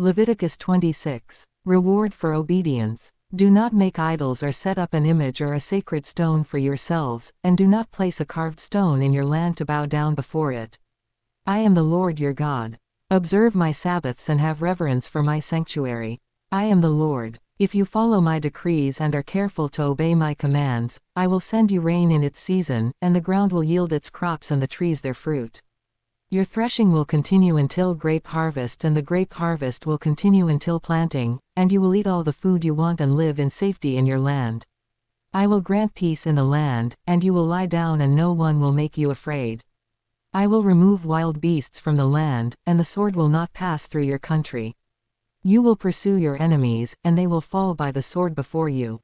Leviticus 26. Reward for obedience. Do not make idols or set up an image or a sacred stone for yourselves, and do not place a carved stone in your land to bow down before it. I am the Lord your God. Observe my Sabbaths and have reverence for my sanctuary. I am the Lord. If you follow my decrees and are careful to obey my commands, I will send you rain in its season, and the ground will yield its crops and the trees their fruit. Your threshing will continue until grape harvest, and the grape harvest will continue until planting, and you will eat all the food you want and live in safety in your land. I will grant peace in the land, and you will lie down and no one will make you afraid. I will remove wild beasts from the land, and the sword will not pass through your country. You will pursue your enemies, and they will fall by the sword before you.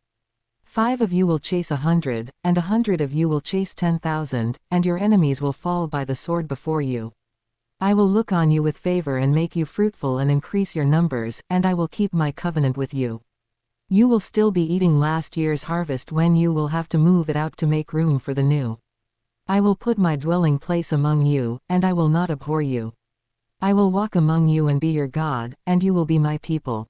5 of you will chase 100, and 100 of you will chase 10,000, and your enemies will fall by the sword before you. I will look on you with favor and make you fruitful and increase your numbers, and I will keep my covenant with you. You will still be eating last year's harvest when you will have to move it out to make room for the new. I will put my dwelling place among you, and I will not abhor you. I will walk among you and be your God, and you will be my people.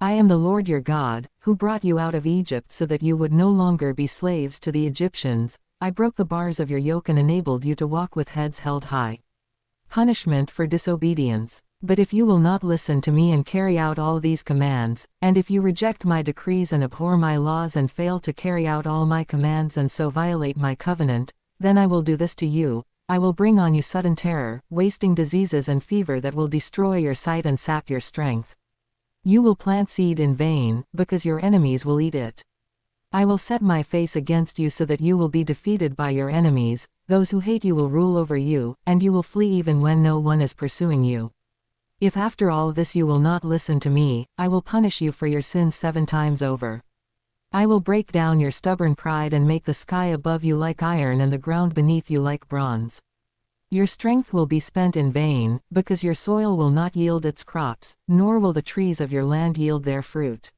I am the Lord your God, who brought you out of Egypt so that you would no longer be slaves to the Egyptians. I broke the bars of your yoke and enabled you to walk with heads held high. Punishment for disobedience. But if you will not listen to me and carry out all these commands, and if you reject my decrees and abhor my laws and fail to carry out all my commands and so violate my covenant, then I will do this to you. I will bring on you sudden terror, wasting diseases and fever that will destroy your sight and sap your strength. You will plant seed in vain, because your enemies will eat it. I will set my face against you so that you will be defeated by your enemies. Those who hate you will rule over you, and you will flee even when no one is pursuing you. If after all this you will not listen to me, I will punish you for your sins 7 times over. I will break down your stubborn pride and make the sky above you like iron and the ground beneath you like bronze. Your strength will be spent in vain, because your soil will not yield its crops, nor will the trees of your land yield their fruit.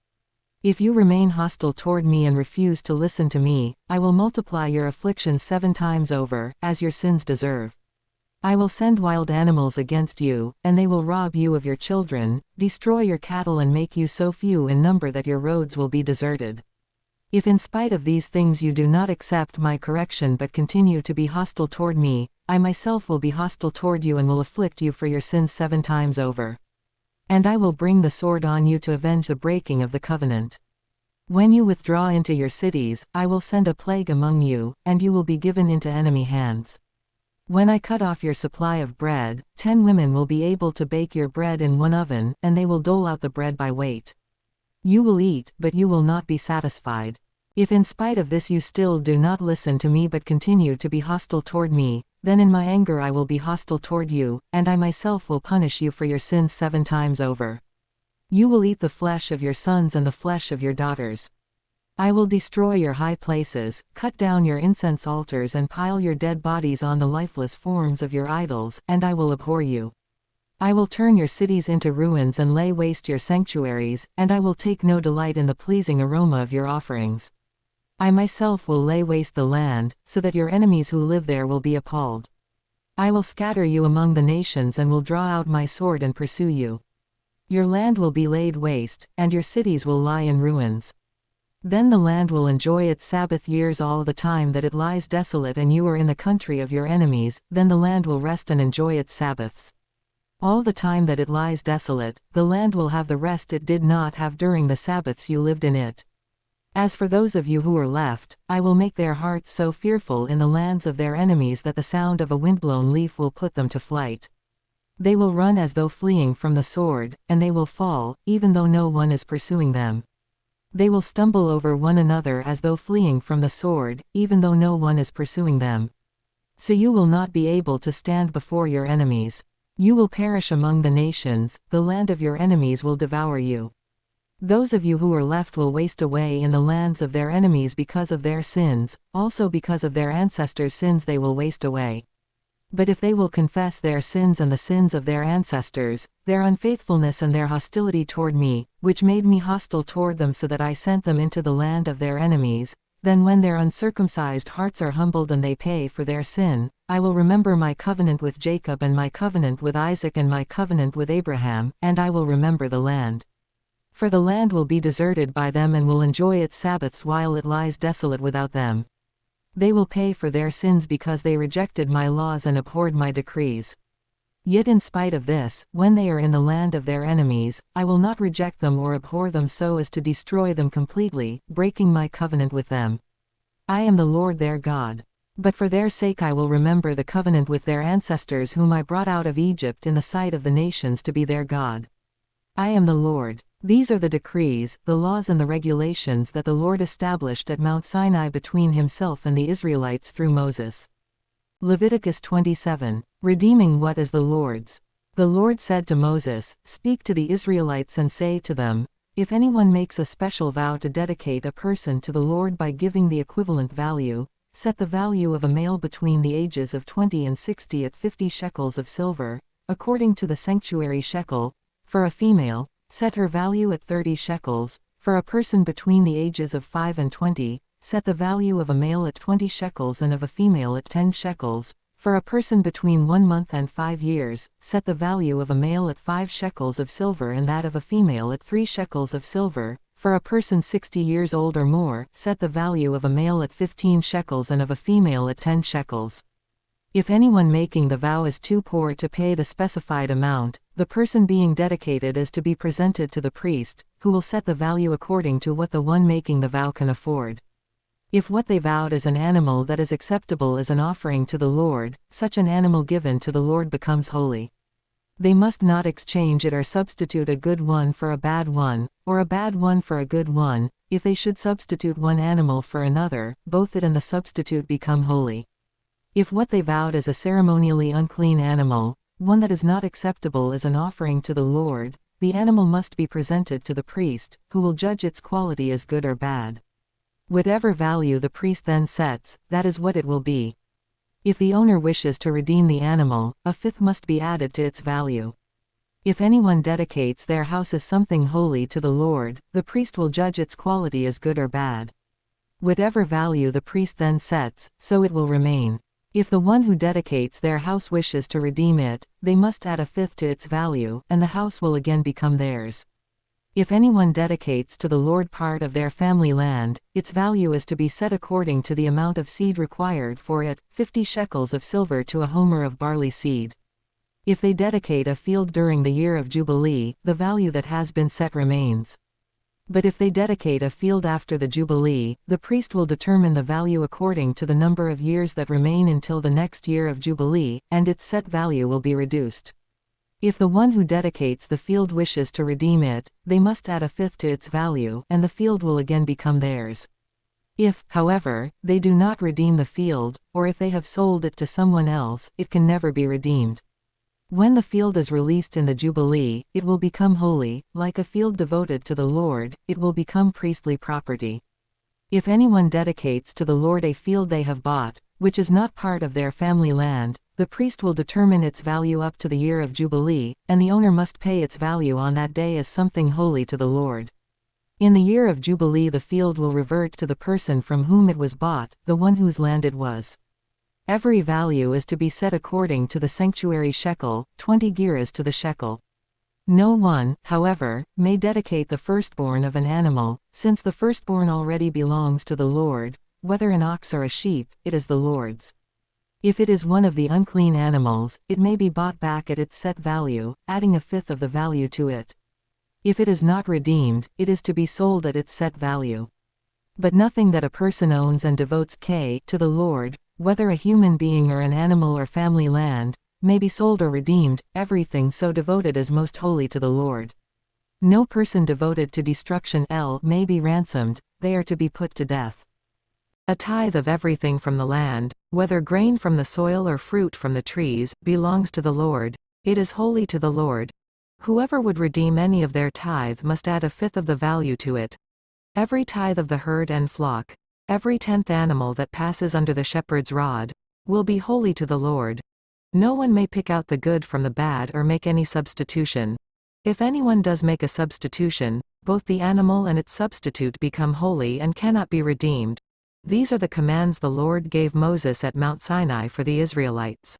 If you remain hostile toward me and refuse to listen to me, I will multiply your afflictions 7 times over, as your sins deserve. I will send wild animals against you, and they will rob you of your children, destroy your cattle and make you so few in number that your roads will be deserted. If in spite of these things you do not accept my correction but continue to be hostile toward me, I myself will be hostile toward you and will afflict you for your sins 7 times over. And I will bring the sword on you to avenge the breaking of the covenant. When you withdraw into your cities, I will send a plague among you, and you will be given into enemy hands. When I cut off your supply of bread, 10 women will be able to bake your bread in 1 oven, and they will dole out the bread by weight. You will eat, but you will not be satisfied. If in spite of this you still do not listen to me but continue to be hostile toward me, then in my anger I will be hostile toward you, and I myself will punish you for your sins 7 times over. You will eat the flesh of your sons and the flesh of your daughters. I will destroy your high places, cut down your incense altars and pile your dead bodies on the lifeless forms of your idols, and I will abhor you. I will turn your cities into ruins and lay waste your sanctuaries, and I will take no delight in the pleasing aroma of your offerings. I myself will lay waste the land, so that your enemies who live there will be appalled. I will scatter you among the nations and will draw out my sword and pursue you. Your land will be laid waste, and your cities will lie in ruins. Then the land will enjoy its Sabbath years all the time that it lies desolate and you are in the country of your enemies. Then the land will rest and enjoy its Sabbaths. All the time that it lies desolate, the land will have the rest it did not have during the Sabbaths you lived in it. As for those of you who are left, I will make their hearts so fearful in the lands of their enemies that the sound of a windblown leaf will put them to flight. They will run as though fleeing from the sword, and they will fall, even though no one is pursuing them. They will stumble over one another as though fleeing from the sword, even though no one is pursuing them. So you will not be able to stand before your enemies. You will perish among the nations, the land of your enemies will devour you. Those of you who are left will waste away in the lands of their enemies because of their sins, also because of their ancestors' sins they will waste away. But if they will confess their sins and the sins of their ancestors, their unfaithfulness and their hostility toward me, which made me hostile toward them so that I sent them into the land of their enemies, Then when their uncircumcised hearts are humbled and they pay for their sin, I will remember my covenant with Jacob and my covenant with Isaac and my covenant with Abraham, and I will remember the land. For the land will be deserted by them and will enjoy its Sabbaths while it lies desolate without them. They will pay for their sins because they rejected my laws and abhorred my decrees. Yet in spite of this, when they are in the land of their enemies, I will not reject them or abhor them so as to destroy them completely, breaking my covenant with them. I am the Lord their God. But for their sake I will remember the covenant with their ancestors whom I brought out of Egypt in the sight of the nations to be their God. I am the Lord. These are the decrees, the laws and the regulations that the Lord established at Mount Sinai between himself and the Israelites through Moses. Leviticus 27. Redeeming what is the Lord's. The Lord said to Moses, "Speak to the Israelites and say to them, if anyone makes a special vow to dedicate a person to the Lord by giving the equivalent value, set the value of a male between the ages of 20 and 60 at 50 shekels of silver, according to the sanctuary shekel. For a female, set her value at 30 shekels. For a person between the ages of 5 and 20, set the value of a male at 20 shekels and of a female at 10 shekels. For a person between 1 month and 5 years, set the value of a male at 5 shekels of silver and that of a female at 3 shekels of silver. For a person 60 years old or more, set the value of a male at 15 shekels and of a female at 10 shekels. If anyone making the vow is too poor to pay the specified amount, the person being dedicated is to be presented to the priest, who will set the value according to what the one making the vow can afford. If what they vowed is an animal that is acceptable as an offering to the Lord, such an animal given to the Lord becomes holy. They must not exchange it or substitute a good one for a bad one, or a bad one for a good one. If they should substitute one animal for another, both it and the substitute become holy. If what they vowed is a ceremonially unclean animal, one that is not acceptable as an offering to the Lord, the animal must be presented to the priest, who will judge its quality as good or bad. Whatever value the priest then sets, that is what it will be. If the owner wishes to redeem the animal, a fifth must be added to its value. If anyone dedicates their house as something holy to the Lord, the priest will judge its quality as good or bad. Whatever value the priest then sets, so it will remain. If the one who dedicates their house wishes to redeem it, they must add a fifth to its value, and the house will again become theirs. If anyone dedicates to the Lord part of their family land, its value is to be set according to the amount of seed required for it, 50 shekels of silver to a homer of barley seed. If they dedicate a field during the year of Jubilee, the value that has been set remains. But if they dedicate a field after the Jubilee, the priest will determine the value according to the number of years that remain until the next year of Jubilee, and its set value will be reduced. If the one who dedicates the field wishes to redeem it, they must add a fifth to its value, and the field will again become theirs. If, however, they do not redeem the field, or if they have sold it to someone else, it can never be redeemed. When the field is released in the Jubilee, it will become holy, like a field devoted to the Lord, it will become priestly property. If anyone dedicates to the Lord a field they have bought, which is not part of their family land, the priest will determine its value up to the year of Jubilee, and the owner must pay its value on that day as something holy to the Lord. In the year of Jubilee the field will revert to the person from whom it was bought, the one whose land it was. Every value is to be set according to the sanctuary shekel, 20 gerahs to the shekel. No one, however, may dedicate the firstborn of an animal, since the firstborn already belongs to the Lord, whether an ox or a sheep, it is the Lord's. If it is one of the unclean animals, it may be bought back at its set value, adding a fifth of the value to it. If it is not redeemed, it is to be sold at its set value. But nothing that a person owns and devotes to the Lord, whether a human being or an animal or family land, may be sold or redeemed. Everything so devoted is most holy to the Lord. No person devoted to destruction may be ransomed, they are to be put to death. A tithe of everything from the land, whether grain from the soil or fruit from the trees, belongs to the Lord. It is holy to the Lord. Whoever would redeem any of their tithe must add a fifth of the value to it. Every tithe of the herd and flock, every 10th animal that passes under the shepherd's rod, will be holy to the Lord. No one may pick out the good from the bad or make any substitution. If anyone does make a substitution, both the animal and its substitute become holy and cannot be redeemed. These are the commands the Lord gave Moses at Mount Sinai for the Israelites.